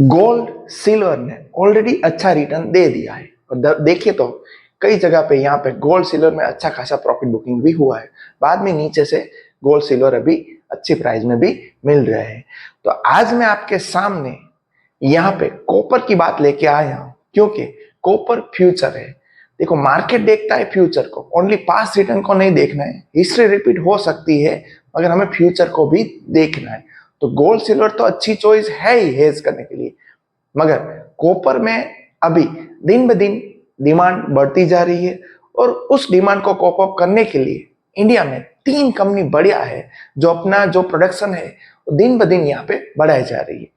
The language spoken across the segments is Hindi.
गोल्ड सिल्वर ने ऑलरेडी अच्छा रिटर्न दे दिया है और देखिए तो कई जगह पे यहाँ पे गोल्ड सिल्वर में अच्छा खासा प्रॉफिट बुकिंग भी हुआ है। बाद में नीचे से गोल्ड सिल्वर अभी अच्छी प्राइस में भी मिल रहे हैं। तो आज मैं आपके सामने यहाँ पे कॉपर की बात लेके आया हूँ, क्योंकि कॉपर फ्यूचर है। देखो, मार्केट देखता है फ्यूचर को, ओनली पास्ट रिटर्न को नहीं देखना है। हिस्ट्री रिपीट हो सकती है मगर हमें फ्यूचर को भी देखना है। तो गोल्ड सिल्वर तो अच्छी चॉइस है ही हेज करने के लिए, मगर कॉपर में अभी दिन ब दिन डिमांड बढ़ती जा रही है और उस डिमांड को कोप अप करने के लिए इंडिया में 3 कंपनी बढ़िया है जो अपना जो प्रोडक्शन है वो दिन ब दिन यहाँ पे बढ़ाई जा रही है।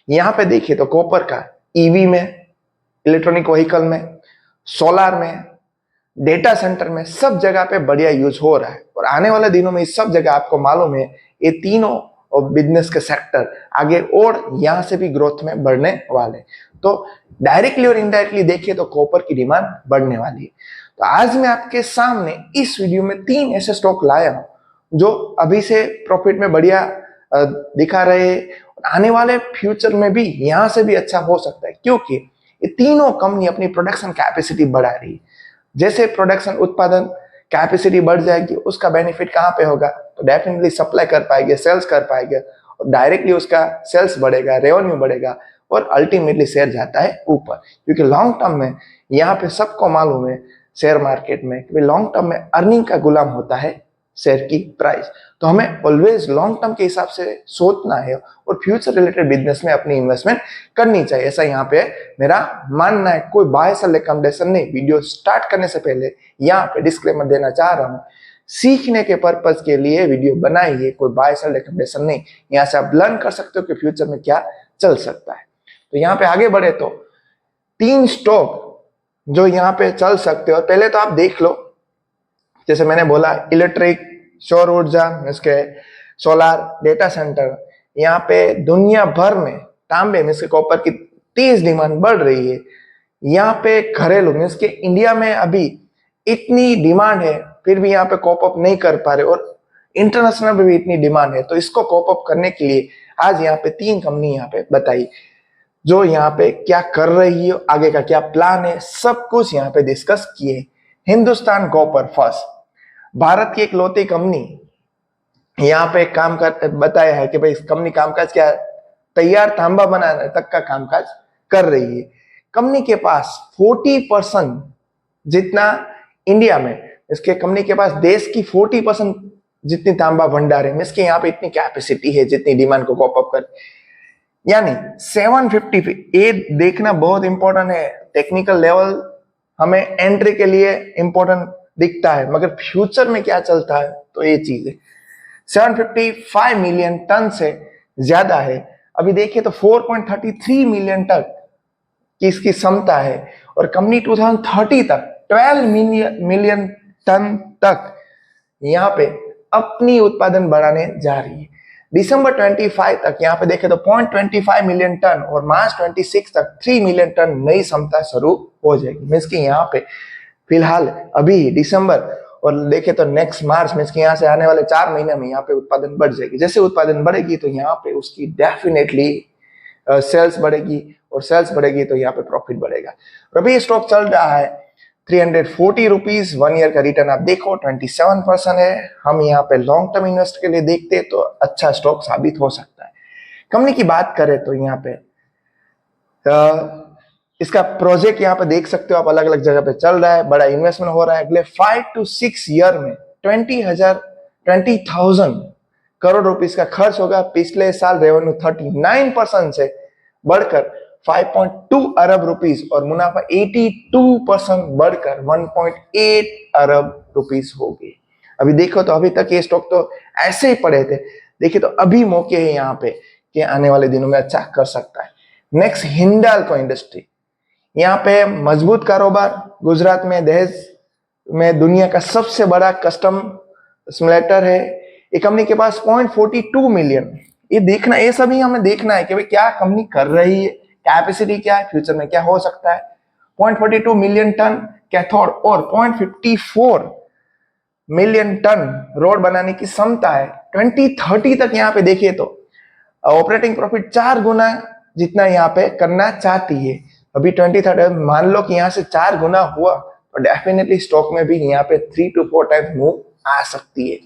यहाँ पे देखिए तो कॉपर का ईवी में, इलेक्ट्रॉनिक व्हीकल में, सोलार में, डेटा सेंटर में सब जगह पे बढ़िया यूज हो रहा है और आने वाले दिनों में इस सब जगह आपको मालूम है ये तीनों और बिजनेस के सेक्टर आगे और यहां से भी ग्रोथ में बढ़ने वाले। तो डायरेक्टली और इनडायरेक्टली देखिए तो कॉपर की डिमांड बढ़ने वाली है। तो आज मैं आपके सामने इस वीडियो में 3 ऐसे स्टॉक लाया हूं जो अभी से प्रॉफिट में बढ़िया दिखा रहे हैं। आने वाले फ्यूचर में भी यहां से भी अच्छा हो सकता है, क्योंकि ये तीनों कंपनी अपनी प्रोडक्शन कैपेसिटी बढ़ा रही है। जैसे प्रोडक्शन उत्पादन कैपेसिटी बढ़ जाएगी, उसका बेनिफिट कहाँ पे होगा? तो डेफिनेटली सप्लाई कर पाएंगे, सेल्स कर पाएंगे और डायरेक्टली उसका सेल्स बढ़ेगा, रेवेन्यू बढ़ेगा और अल्टीमेटली शेयर जाता है ऊपर। क्योंकि लॉन्ग टर्म में यहाँ पे सबको मालूम है शेयर मार्केट में कि लॉन्ग टर्म में अर्निंग का गुलाम होता है शेयर की प्राइस। तो हमें ऑलवेज लॉन्ग टर्म के हिसाब से सोचना है और फ्यूचर रिलेटेड बिजनेस में अपनी इन्वेस्टमेंट करनी चाहिए, ऐसा यहाँ पे मेरा मानना है। कोई बाय सेल रिकमेंडेशन नहीं। वीडियो स्टार्ट करने से पहले यहाँ पे डिस्क्लेमर देना चाह रहा हूँ, सीखने के पर्पज के लिए वीडियो बनाई है, कोई बाय सेल रिकमेंडेशन नहीं। यहाँ से आप लर्न कर सकते हो कि फ्यूचर में क्या चल सकता है। तो यहाँ पे आगे बढ़े तो 3 स्टॉक जो यहाँ पे चल सकते हो, पहले तो आप देख लो, जैसे मैंने बोला इलेक्ट्रिक, सौर ऊर्जा, इसके सोलार, डेटा सेंटर, यहाँ पे दुनिया भर में तांबे में से कॉपर की तेज डिमांड बढ़ रही है। यहाँ पे घरेलू मीन्स के इंडिया में अभी इतनी डिमांड है फिर भी यहाँ पे कॉप अप नहीं कर पा रहे और इंटरनेशनल में भी इतनी डिमांड है। तो इसको कॉप अप करने के लिए आज यहाँ पे 3 कंपनी यहाँ पे बताई जो यहाँ पे क्या कर रही है, आगे का क्या प्लान है, सब कुछ यहाँ पे डिस्कस किए। हिंदुस्तान कॉपर फर्स्ट, भारत की एक लौती कंपनी यहाँ पे काम कर बताया है कि भाई इस कंपनी कामकाज क्या तैयार तांबा बनाने तक का कामकाज कर रही है। कंपनी के पास 40% जितना इंडिया में, इसके कंपनी के पास देश की 40% जितनी तांबा भंडार है, इसके यहाँ पे इतनी कैपेसिटी है जितनी डिमांड को कॉप अप कर, यानी 750। ये देखना बहुत इंपॉर्टेंट है। टेक्निकल लेवल हमें एंट्री के लिए इंपॉर्टेंट दिखता है, मगर फ्यूचर में क्या चलता है तो ये चीज है। 755 मिलियन टन से ज्यादा है। अभी देखिए तो 4.33 मिलियन टन की इसकी क्षमता है और कंपनी 2030 तक 12 मिलियन टन तक यहाँ पे अपनी उत्पादन बढ़ाने जा रही है। दिसंबर 25 तक यहाँ पे देखे तो 0.25 मिलियन टन और मार्च 26 तक 3 मिलियन टन नई क्षमता शुरू हो जाएगी। मीन्स की यहाँ पे फिलहाल अभी दिसंबर और देखे तो नेक्स्ट मार्च में इसके यहाँ से आने वाले 4 महीने में यहाँ पे उत्पादन बढ़ जाएगी। जैसे उत्पादन बढ़ेगी तो यहाँ पे उसकी डेफिनेटली सेल्स बढ़ेगी और सेल्स बढ़ेगी तो यहाँ पे प्रॉफिट बढ़ेगा। और अभी स्टॉक चल रहा है 340 रुपीज। 1 ईयर का रिटर्न आप देखो 27% है। हम यहाँ पे लॉन्ग टर्म इन्वेस्ट के लिए देखते तो अच्छा स्टॉक साबित हो सकता है। कंपनी की बात करें तो यहाँ पे इसका प्रोजेक्ट यहाँ पे देख सकते हो आप, अलग अलग जगह पे चल रहा है, बड़ा इन्वेस्टमेंट हो रहा है। अगले 5 to 6 ईयर में 20,000 करोड़ रुपीस का खर्च होगा। पिछले साल रेवेन्यू 39% से बढ़कर 5.2 अरब रुपीस और मुनाफा 82% बढ़कर 1.8 अरब रुपीस हो गए। अभी देखो तो अभी तक ये स्टॉक तो ऐसे ही पड़े थे, देखिए तो अभी मौके है यहाँ पे कि आने वाले दिनों में अच्छा कर सकता है। नेक्स्ट हिंडाल्को इंडस्ट्री, यहाँ पे मजबूत कारोबार, गुजरात में दहेज में दुनिया का सबसे बड़ा कस्टम सिमुलेटर है। ये कंपनी के पास 0.42 मिलियन, ये देखना, ये सभी हमें देखना है कि भाई क्या कंपनी कर रही है, कैपेसिटी क्या है, फ्यूचर में क्या हो सकता है। 0.42 मिलियन टन कैथोड और 0.54 मिलियन टन रोड बनाने की क्षमता है। 2030 तक यहाँ पे देखिए तो ऑपरेटिंग प्रॉफिट 4 गुना जितना यहाँ पे करना चाहती है। अभी 23rd मान लो कि यहाँ से 4 गुना हुआ तो डेफिनेटली स्टॉक में भी यहाँ पे 3 to 4 टाइम्स मूव आ सकती है।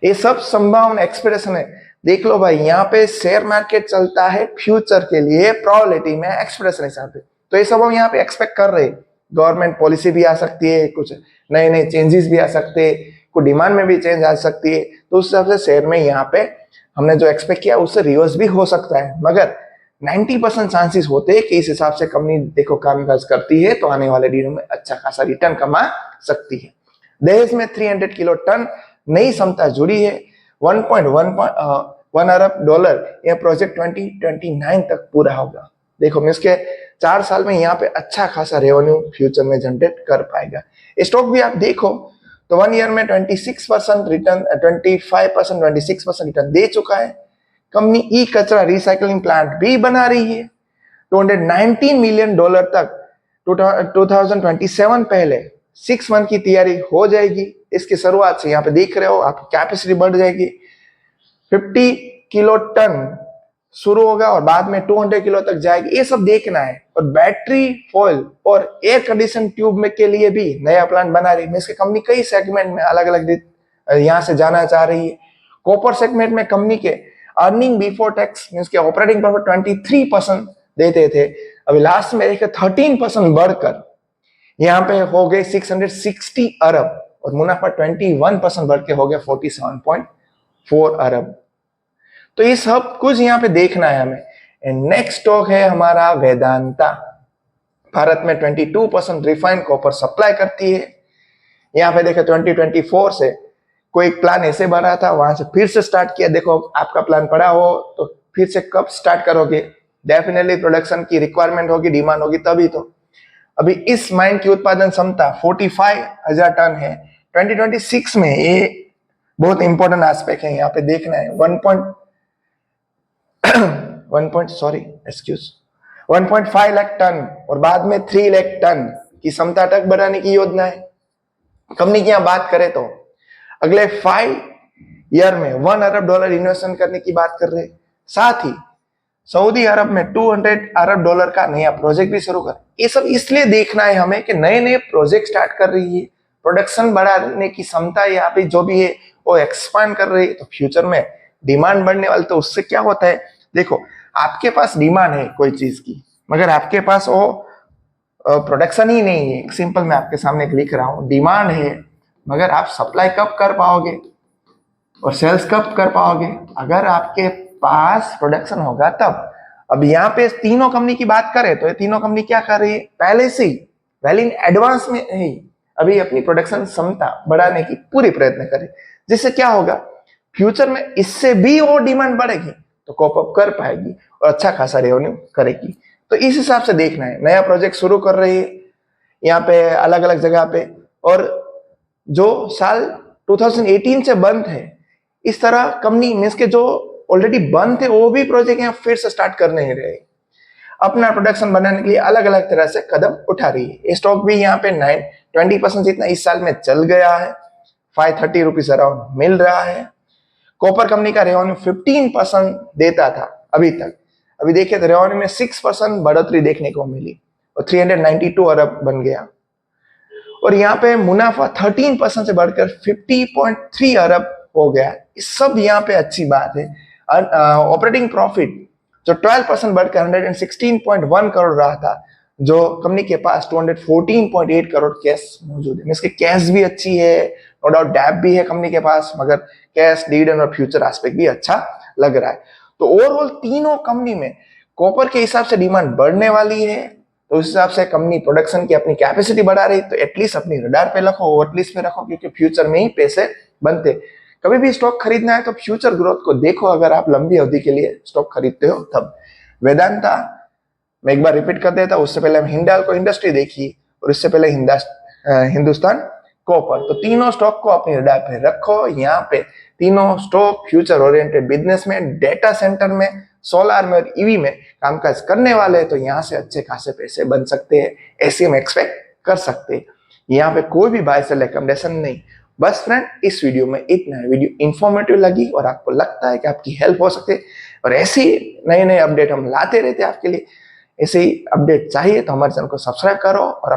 ये सब संभावना एक्सप्रेशन है। देख लो भाई, यहाँ पे शेयर मार्केट चलता है फ्यूचर के लिए प्रोबेबिलिटी में एक्सप्रेशन हिसाब से, तो ये सब हम यहाँ पे एक्सपेक्ट कर रहे हैं। गवर्नमेंट पॉलिसी भी आ सकती है, कुछ नए नए चेंजेस भी आ सकते हैं, कुछ डिमांड में भी चेंज आ सकती है, तो उस हिसाब से शेयर में यहाँ पे हमने जो एक्सपेक्ट किया उससे रिवर्स भी हो सकता है, मगर 90% चांसेस होते हैं कि इस हिसाब से कंपनी देखो कामकाज करती है तो आने वाले दिनों में अच्छा खासा रिटर्न कमा सकती है। दहेज में 300 किलो टन नई क्षमता जुड़ी है। 1.1 अरब डॉलर यह प्रोजेक्ट 2029 तक पूरा होगा। देखो मीन्स के 4 साल में यहाँ पे अच्छा खासा रेवेन्यू फ्यूचर में जनरेट कर पाएगा। स्टॉक भी आप देखो तो 1 ईयर में 26% रिटर्न, 25% 26% रिटर्न दे चुका है। कंपनी ई कचरा रिसाइकलिंग प्लांट भी बना रही है। 219 मिलियन डॉलर तक 2027 पहले 6 मंथ की तैयारी हो जाएगी। इसकी शुरुआत से यहाँ पे देख रहे हो आपकी कैपेसिटी बढ़ जाएगी। 50 किलो टन शुरू होगा और बाद में 200 किलो तक जाएगी, ये सब देखना है। और बैटरी फॉयल और एयर कंडीशन ट्यूब में के लिए भी नया प्लांट बना रही है। इसकी कंपनी कई सेगमेंट में अलग अलग यहाँ से जाना चाह रही है। कॉपर सेगमेंट में कंपनी के अर्निंग बिफोर टैक्स मीन्स के ऑपरेटिंग प्रॉफिट 23% देते थे, अभी लास्ट में देखिए 13% बढ़कर यहाँ पे हो गए 660 अरब और मुनाफा 21% बढ़ के हो गया 47.4 अरब। तो ये सब कुछ यहाँ पे देखना है हमें। नेक्स्ट स्टॉक है हमारा वेदांता। भारत में 22% रिफाइंड कॉपर सप्लाई करती है। यहाँ पे देखो 2024 से कोई प्लान ऐसे बना था, वहां से फिर से स्टार्ट किया। देखो आपका प्लान पड़ा हो तो फिर से कब स्टार्ट करोगे, डेफिनेटली प्रोडक्शन की रिक्वायरमेंट होगी, डिमांड होगी तभी तो। अभी इस माइन की उत्पादन क्षमता 45,000 टन है 2026 में। ये बहुत इंपॉर्टेंट एस्पेक्ट है, यहाँ पे देखना है। 1.5 लाख टन और बाद में 3 लाख टन की क्षमता तक बढ़ाने की योजना है। कंपनी की यहाँ बात करें तो अगले 5 ईयर में 1 अरब डॉलर इन्वेस्टमेंट करने की बात कर रहे हैं। साथ ही सऊदी अरब में 200 अरब डॉलर का नया प्रोजेक्ट भी शुरू कर। ये सब इसलिए देखना है हमें कि नए नए प्रोजेक्ट स्टार्ट कर रही है, प्रोडक्शन बढ़ाने की क्षमता यहाँ पे जो भी है वो एक्सपांड कर रही है, तो फ्यूचर में डिमांड बढ़ने वाली। तो उससे क्या होता है, देखो आपके पास डिमांड है कोई चीज की, मगर आपके पास वो प्रोडक्शन ही नहीं है। सिंपल मैं आपके सामने लिख रहा हूँ, डिमांड है मगर आप सप्लाई कब कर पाओगे और सेल्स कब कर पाओगे, अगर आपके पास प्रोडक्शन होगा तब। अब यहाँ पे तीनों कंपनी की बात करें तो ये तीनों कंपनी क्या कर रही है, पहले से ही वेल इन एडवांस में ही अभी अपनी प्रोडक्शन क्षमता बढ़ाने की पूरी प्रयत्न करे, जिससे क्या होगा फ्यूचर में इससे भी और डिमांड बढ़ेगी तो कॉप अप कर पाएगी और अच्छा खासा रेवेन्यू करेगी। तो इस हिसाब से देखना है। नया प्रोजेक्ट शुरू कर रही है यहाँ पे अलग अलग जगह पे, और जो साल 2018 से बंद है इस तरह कंपनी मीन्स के जो ऑलरेडी बंद थे वो भी प्रोजेक्ट यहाँ फिर से स्टार्ट कर नहीं रहे, अपना प्रोडक्शन बनाने के लिए अलग अलग तरह से कदम उठा रही है। स्टॉक भी यहाँ पे 20% जितना इस साल में चल गया है, 530 रुपीज अराउंड मिल रहा है। कॉपर कंपनी का रेवेन्यू 15% देता था अभी तक, अभी देखिए तो रेवेन्यू में 6% बढ़ोतरी देखने को मिली और 392 अरब बन गया। और यहाँ पे मुनाफा 13% से बढ़कर 50.3 अरब हो गया। इस सब यहाँ पे अच्छी बात है। ऑपरेटिंग प्रॉफिट जो 12% बढ़कर 116.1 करोड़ रहा था, जो कंपनी के पास 214.8 करोड़ कैश मौजूद है। इसके कैश भी अच्छी है, नो डाउट डेब्ट भी है कंपनी के पास, मगर कैश डिविडेंड और फ्यूचर एस्पेक्ट भी अच्छा लग रहा है। तो ओवरऑल तीनों कंपनी में कॉपर के हिसाब से डिमांड बढ़ने वाली है, तो उस हिसाब से कंपनी प्रोडक्शन की अपनी कैपेसिटी बढ़ा रही, तो एटलीस्ट अपनी रडार पे रखो, वॉच पे रखो, क्योंकि फ्यूचर में ही पैसे बनते। कभी भी स्टॉक खरीदना है तो फ्यूचर ग्रोथ को देखो, अगर आप लंबी अवधि के लिए स्टॉक खरीदते हो तब। वेदांता मैं एक बार रिपीट कर देता हूं, उससे पहले हम हिंडाल्को इंडस्ट्री देखी और इससे पहले हिंदुस्तान कॉपर। तो तीनों स्टॉक को अपनी रडार पे रखो। यहाँ पे तीनों स्टॉक फ्यूचर ओरिएंटेड बिजनेस में, डेटा सेंटर में, सोलार में और ईवी में कामकाज करने वाले हैं, तो यहाँ से अच्छे खासे पैसे बन सकते हैं, ऐसे हम एक्सपेक्ट कर सकते हैं। यहाँ पे कोई भी बाय सेल रिकमेंडेशन नहीं, बस फ्रेंड, इस वीडियो में इतना है। वीडियो इंफॉर्मेटिव लगी और आपको लगता है कि आपकी हेल्प हो सके और ऐसी नए नए अपडेट हम लाते रहते हैं आपके लिए, ऐसे ही अपडेट चाहिए तो हमारे चैनल को सब्सक्राइब करो और